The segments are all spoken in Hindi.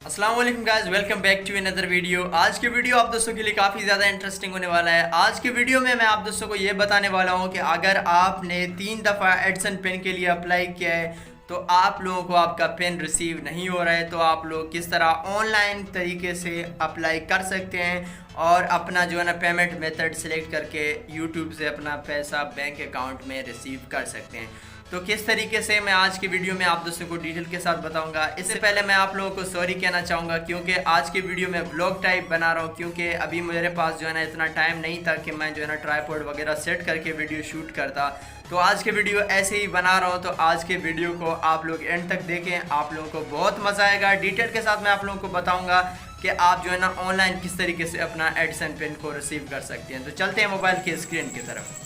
अस्सलाम वालेकुम guys, welcome back to another video. आज की वीडियो आप दोस्तों के लिए काफ़ी ज़्यादा इंटरेस्टिंग होने वाला है। आज की वीडियो में मैं आप दोस्तों को ये बताने वाला हूँ कि अगर आपने 3 दफ़ा एडिसन पेन के लिए अप्लाई किया है तो आप लोगों को आपका पेन रिसीव नहीं हो रहा है, तो आप लोग किस तरह ऑनलाइन तरीके से अप्लाई कर सकते हैं और अपना जो है ना पेमेंट मेथड सेलेक्ट करके यूट्यूब से अपना पैसा बैंक अकाउंट में रिसीव कर सकते हैं। तो किस तरीके से मैं आज की वीडियो में आप दोस्तों को डिटेल के साथ बताऊंगा। इससे पहले मैं आप लोगों को सॉरी कहना चाहूँगा क्योंकि आज की वीडियो में ब्लॉग टाइप बना रहा हूँ, क्योंकि अभी मेरे पास जो है ना इतना टाइम नहीं था कि मैं जो है ना ट्राइपॉड वगैरह सेट करके वीडियो शूट करता। तो आज के वीडियो ऐसे ही बना रहा हूँ। तो आज के वीडियो को आप लोग एंड तक देखें, आप लोगों को बहुत मज़ा आएगा। डिटेल के साथ मैं आप लोगों को बताऊँगा कि आप जो है ना ऑनलाइन किस तरीके से अपना एडिसन पेन को रिसीव कर सकते हैं। तो चलते हैं मोबाइल की स्क्रीन की तरफ।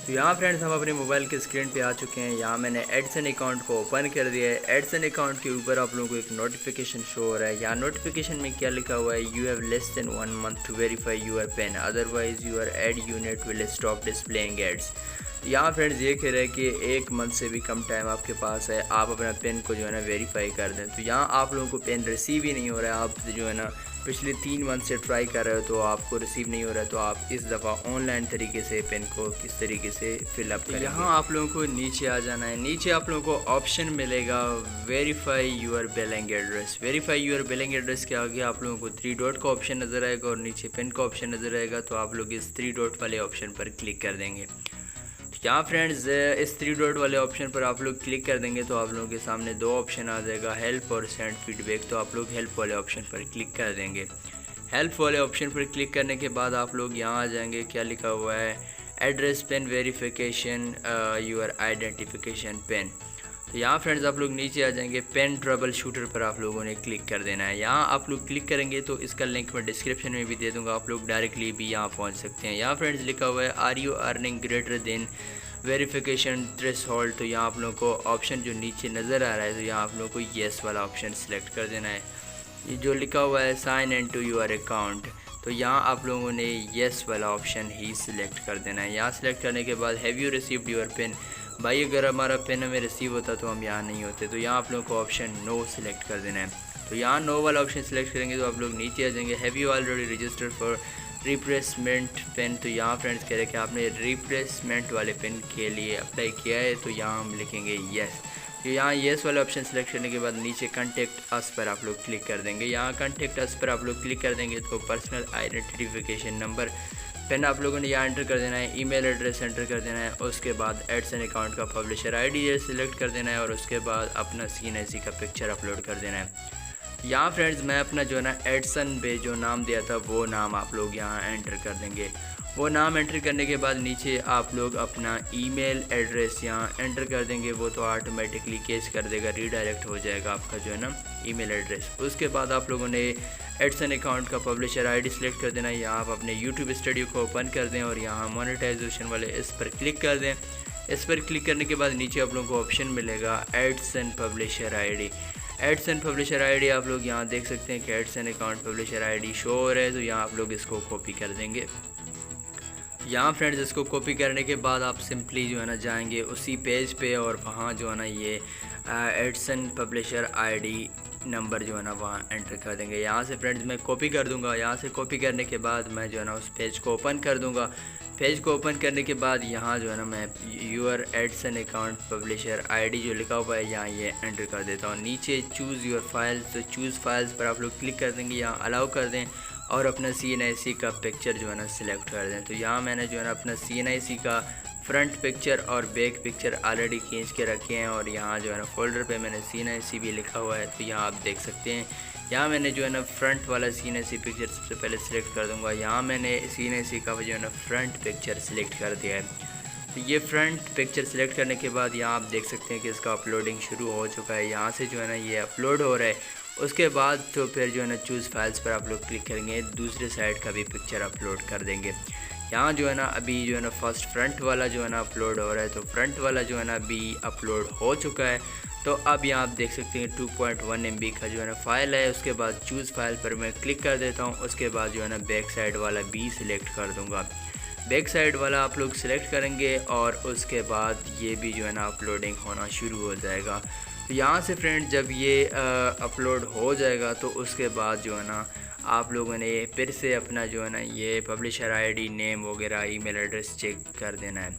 तो यहाँ फ्रेंड्स हम अपने मोबाइल के स्क्रीन पे आ चुके हैं। यहाँ मैंने एडिसन अकाउंट को ओपन कर दिया है। एडिसन अकाउंट के ऊपर आप लोगों को एक नोटिफिकेशन शो हो रहा है। यहाँ नोटिफिकेशन में क्या लिखा हुआ है, you have less than 1 month to verify your PIN, otherwise your ad unit will stop displaying ads. यहाँ फ्रेंड्स ये कह रहे हैं कि 1 मंथ से भी कम टाइम आपके पास है, आप अपना पेन को जो है ना वेरीफाई कर दें। तो यहाँ आप लोगों को पेन रिसीव ही नहीं हो रहा है, आप जो है ना पिछले 3 मंथ से ट्राई कर रहे हो तो आपको रिसीव नहीं हो रहा है। तो आप इस दफ़ा ऑनलाइन तरीके से पेन को किस तरीके से फिलअप करें। यहाँ आप लोगों को नीचे आ जाना है। नीचे आप लोगों को ऑप्शन मिलेगा verify your billing address. Verify your billing address के आगे आप लोगों को 3 डॉट का ऑप्शन नज़र आएगा और नीचे पेन का ऑप्शन नज़र आएगा। तो आप लोग इस 3 डॉट वाले ऑप्शन पर क्लिक कर देंगे। यहाँ फ्रेंड्स इस 3 डॉट वाले ऑप्शन पर आप लोग क्लिक कर देंगे तो आप लोगों के सामने 2 ऑप्शन आ जाएगा, हेल्प और सेंड फीडबैक। तो आप लोग हेल्प वाले ऑप्शन पर क्लिक कर देंगे। हेल्प वाले ऑप्शन पर क्लिक करने के बाद आप लोग यहाँ आ जाएंगे, क्या लिखा हुआ है, address PIN verification your identification PIN. तो यहाँ फ्रेंड्स आप लोग नीचे आ जाएंगे, पेन ट्रबल शूटर पर आप लोगों ने क्लिक कर देना है। यहाँ आप लोग क्लिक करेंगे तो इसका लिंक मैं डिस्क्रिप्शन में भी दे दूँगा, आप लोग डायरेक्टली भी यहाँ पहुँच सकते हैं। यहाँ फ्रेंड्स लिखा हुआ है, are you earning greater than verification threshold. तो यहाँ आप लोगों को ऑप्शन जो नीचे नज़र आ रहा है, तो यहाँ आप लोगों को येस वाला ऑप्शन सेलेक्ट कर देना है। ये जो लिखा हुआ है sign in to your account, तो यहाँ आप लोगों ने येस वाला ऑप्शन ही सिलेक्ट कर देना है। यहाँ सेलेक्ट करने के बाद have you received your PIN, भाई अगर हमारा पेन हमें रिसीव होता तो हम यहाँ नहीं होते। तो यहाँ आप लोगों को ऑप्शन नो सिलेक्ट कर देना है। तो यहाँ नो वाला ऑप्शन सेलेक्ट करेंगे तो आप लोग नीचे आ जाएंगे, have you already registered for replacement PIN. तो यहाँ फ्रेंड्स कह रहे हैं कि आपने रिप्लेसमेंट वाले पेन के लिए अप्लाई किया है, तो यहाँ हम लिखेंगे येस। तो यहाँ येस वाला ऑप्शन सेलेक्ट करने के बाद नीचे कॉन्टेक्ट अस पर आप लोग क्लिक कर देंगे। यहाँ कॉन्टेक्ट अस पर आप लोग क्लिक कर देंगे तो पर्सनल आइडेंटिफिकेशन नंबर पेन आप लोगों ने यहाँ एंटर कर देना है, ईमेल एड्रेस एंटर कर देना है, उसके बाद एडिसन अकाउंट का पब्लिशर आईडी सिलेक्ट कर देना है और उसके बाद अपना CNC का पिक्चर अपलोड कर देना है। यहाँ फ्रेंड्स मैं अपना जो है ना एडिसन पे जो नाम दिया था वो नाम आप लोग यहाँ एंटर कर देंगे। वो नाम एंटर करने के बाद नीचे आप लोग अपना ईमेल एड्रेस यहाँ एंटर कर देंगे, वो तो ऑटोमेटिकली केस कर देगा, रीडायरेक्ट हो जाएगा आपका जो है ना ईमेल एड्रेस। उसके बाद आप लोगों ने एडिसन अकाउंट का पब्लिशर आईडी सेलेक्ट कर देना है। यहाँ आप अपने यूट्यूब स्टूडियो को ओपन कर दें और यहाँ मोनेटाइजेशन वाले इस पर क्लिक कर दें। इस पर क्लिक करने के बाद नीचे आप लोगों को ऑप्शन मिलेगा Edison publisher ID. Edison publisher ID आप लोग यहाँ देख सकते हैं कि Edison account publisher ID show हो रहा है, तो यहाँ आप लोग इसको कॉपी कर देंगे। यहाँ फ्रेंड्स इसको कॉपी करने के बाद आप सिंपली जो है ना जाएंगे उसी पेज पे और वहाँ जो है ना ये एडिसन पब्लिशर आईडी नंबर जो है ना वहाँ एंटर कर देंगे। यहाँ से फ्रेंड्स मैं कॉपी कर दूँगा। यहाँ से कॉपी करने के बाद मैं जो है ना उस पेज को ओपन कर दूँगा। पेज को ओपन करने के बाद यहाँ जो है ना मैं your AdSense account publisher ID जो लिखा हुआ है यहाँ ये एंटर कर देता हूँ। नीचे चूज़ योर फाइल्स, तो चूज़ फाइल्स पर आप लोग क्लिक कर देंगे, यहाँ अलाउ कर दें और अपना CNC का पिक्चर जो है ना सिलेक्ट कर दें। तो यहाँ मैंने जो है ना अपना CNC का फ्रंट पिक्चर और बैक पिक्चर ऑलरेडी खींच के रखे हैं और यहाँ जो है ना फोल्डर पे मैंने CNC भी लिखा हुआ है, तो यहाँ आप देख सकते हैं। यहाँ मैंने जो है ना फ्रंट वाला CNC पिक्चर सबसे पहले सिलेक्ट कर दूँगा। यहाँ मैंने CNC का जो है ना फ्रंट पिक्चर सिलेक्ट कर दिया है। तो ये फ्रंट पिक्चर सिलेक्ट करने के बाद यहाँ आप देख सकते हैं कि इसका अपलोडिंग शुरू हो चुका है। यहाँ से जो है ना ये अपलोड हो रहा है। उसके बाद तो फिर जो है ना चूज़ फाइल्स पर आप लोग क्लिक करेंगे, दूसरे साइड का भी पिक्चर अपलोड कर देंगे। यहाँ जो है ना अभी जो है ना फर्स्ट फ्रंट वाला जो है ना अपलोड हो रहा है, तो फ्रंट वाला जो है ना अभी अपलोड हो चुका है। तो अब यहाँ आप देख सकते हैं 2.1 MB का जो है ना फाइल है। उसके बाद चूज़ फाइल पर मैं क्लिक कर देता हूँ। उसके बाद जो है ना बैक साइड वाला भी सिलेक्ट कर दूँगा। बैक साइड वाला आप लोग सिलेक्ट करेंगे और उसके बाद ये भी जो है ना अपलोडिंग होना शुरू हो जाएगा। तो यहाँ से फ्रेंड जब ये अपलोड हो जाएगा तो उसके बाद जो है ना आप लोगों ने फिर से अपना जो है ना ये पब्लिशर आईडी, नेम वगैरह, ईमेल एड्रेस चेक कर देना है।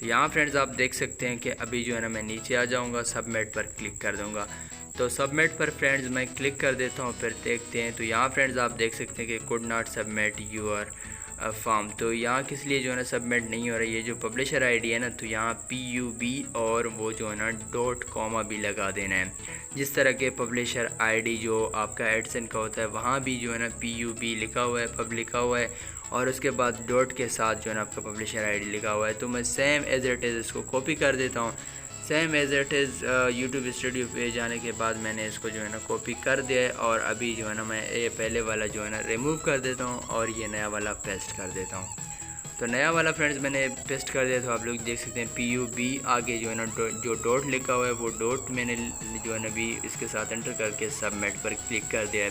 तो यहाँ फ्रेंड्स आप देख सकते हैं कि अभी जो है ना मैं नीचे आ जाऊँगा, सबमिट पर क्लिक कर दूँगा। तो सबमिट पर फ्रेंड्स मैं क्लिक कर देता हूँ, फिर देखते हैं। तो यहाँ फ्रेंड्स आप देख सकते हैं कि could not submit your form. तो यहाँ किस लिए जो है ना सबमिट नहीं हो रहा है, ये जो पब्लिशर आईडी है ना, तो यहाँ PUB और वो जो है ना डॉट कॉमा भी लगा देना है। जिस तरह के पब्लिशर आईडी जो आपका एडसन का होता है वहाँ भी जो है ना PUB लिखा हुआ है, पब लिखा हुआ है और उसके बाद डॉट के साथ जो है ना आपका पब्लिशर आईडी लिखा हुआ है। तो मैं सेम एज इट इज़ इसको कॉपी कर देता हूँ। Same as it is YouTube studio पे जाने के बाद मैंने इसको जो है ना कॉपी कर दिया है और अभी जो है ना मैं ये पहले वाला जो है ना रिमूव कर देता हूँ और ये नया वाला पेस्ट कर देता हूँ। तो नया वाला फ्रेंड्स मैंने पेस्ट कर दिया। तो आप लोग देख सकते हैं PUB आगे जो है ना जो डॉट लिखा हुआ है वो डॉट मैंने जो है ना भी इसके साथ एंटर करके सबमिट पर क्लिक कर दिया है।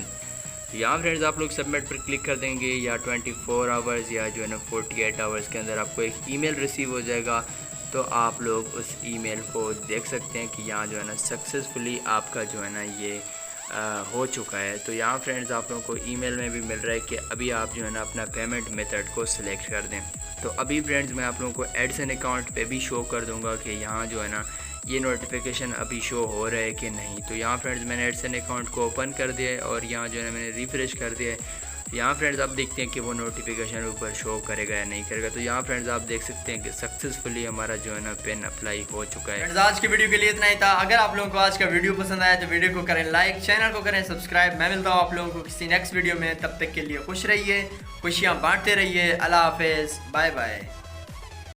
तो यहाँ फ्रेंड्स आप लोग सबमिट पर क्लिक कर देंगे या 24 आवर्स या जो है ना 48 आवर्स के अंदर आपको एक ईमेल रिसीव हो जाएगा। तो आप लोग उस ईमेल को देख सकते हैं कि यहाँ जो है ना सक्सेसफुली आपका जो है ना ये हो चुका है। तो यहाँ फ्रेंड्स आप लोगों को ईमेल में भी मिल रहा है कि अभी आप जो है ना अपना पेमेंट मेथड को सिलेक्ट कर दें। तो अभी फ्रेंड्स मैं आप लोगों को एडसन अकाउंट पे भी शो कर दूंगा कि यहाँ जो है ना ये नोटिफिकेशन अभी शो हो रहा है कि नहीं। तो यहाँ फ्रेंड्स मैंने एडसन अकाउंट को ओपन कर दिया है और यहाँ जो है ना मैंने रिफ्रेश कर दिया है। यहाँ फ्रेंड्स आप देखते हैं कि वो नोटिफिकेशन ऊपर शो करेगा या नहीं करेगा। तो यहाँ फ्रेंड्स आप देख सकते हैं कि सक्सेसफुली हमारा जो है ना पेन अप्लाई हो चुका है। फ्रेंड्स आज की वीडियो के लिए इतना ही था। अगर आप लोगों को आज का वीडियो पसंद आया तो वीडियो को करें लाइक, चैनल को करें सब्सक्राइब। मैं मिलता हूँ आप लोगों को किसी नेक्स्ट वीडियो में, तब तक के लिए खुश रहिए, खुशियाँ बांटते रहिए। अल्लाह हाफिज़, बाय बाय।